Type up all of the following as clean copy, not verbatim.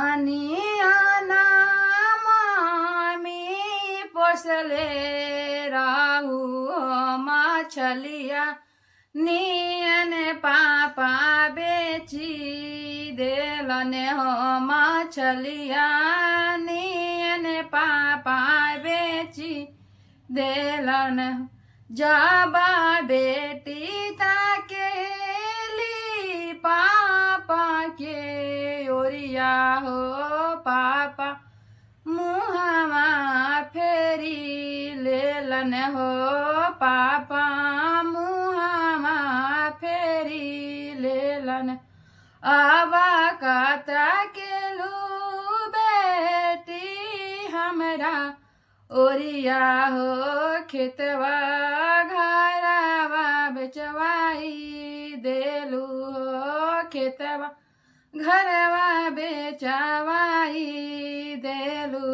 सुगामानियाना मामी पोसले राहु माछलिया नियन पापा बेची देलने हो माछलिया नियन पापा बेची देलन जाबा बेटी ताकेली पापा के ओरिया हो पापा मुहामा फेरी लेलन हो पापा मुहामा फेरी लेलन आवा काता केलू बेटी हमरा ओरिया हो खेतवा घरवा बेचवाई देलू हो खेतवा घरवा बेचवाई देलू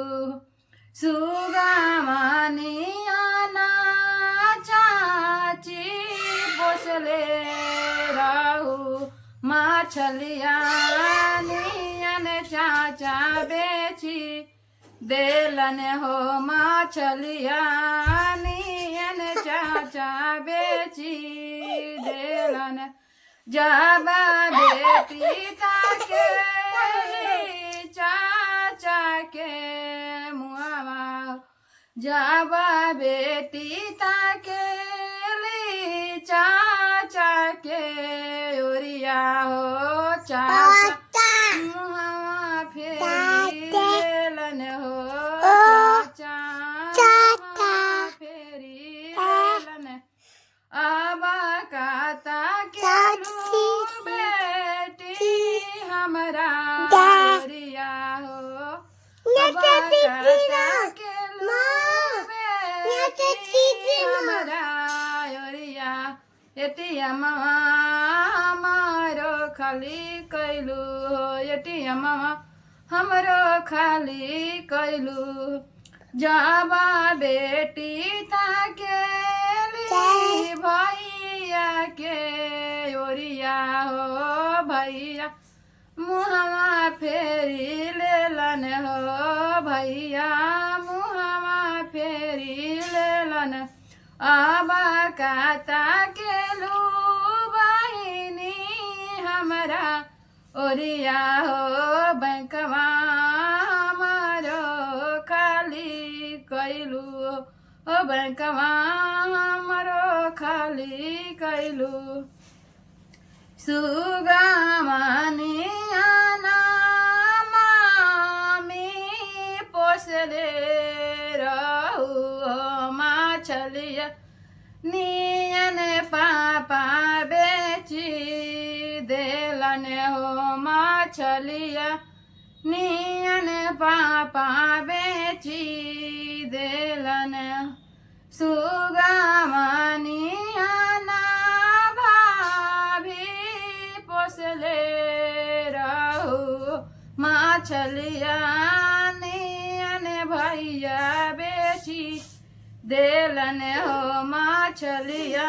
सुगामानियाना चाची पोसले रहू माछलिया नियन चाचा बेची देलन हो माछलिया नियन चाचा बेची देलन जाबा बेटी ताके चाचा के मुआवा जाबा बेटी ताके चाचा के ओरिया हो चाचा मुआवा फेरी देलन हो चाचा फेरी देलन आबा काता के बेटी हमरा ओरिया हो आबा काता के बेटी हमरा ओरिया एटिया मामा हमारो खाली कैलू हो एटिया मामा हमरो खाली कैलू जाबा बेटी ताके भैया के ओरिया हो भैया मुहवा फेरी लेलन हो भैया मुहवा फेरी लेलन आबा काता केलू बहिनी हमरा ओरिया हो बैंकवा हमारो खाली कैलू ओ बैंकवा हमारो खाली कैलू सुगामानियाना मामी पोसले रहू माछलिया नियन पापा बेची देलन हो माछलिया नियन पापा बेची देलन सुगामानियाना भाभी पोसले रहू माछलिया नियन भैया बेची देलन हो माछलिया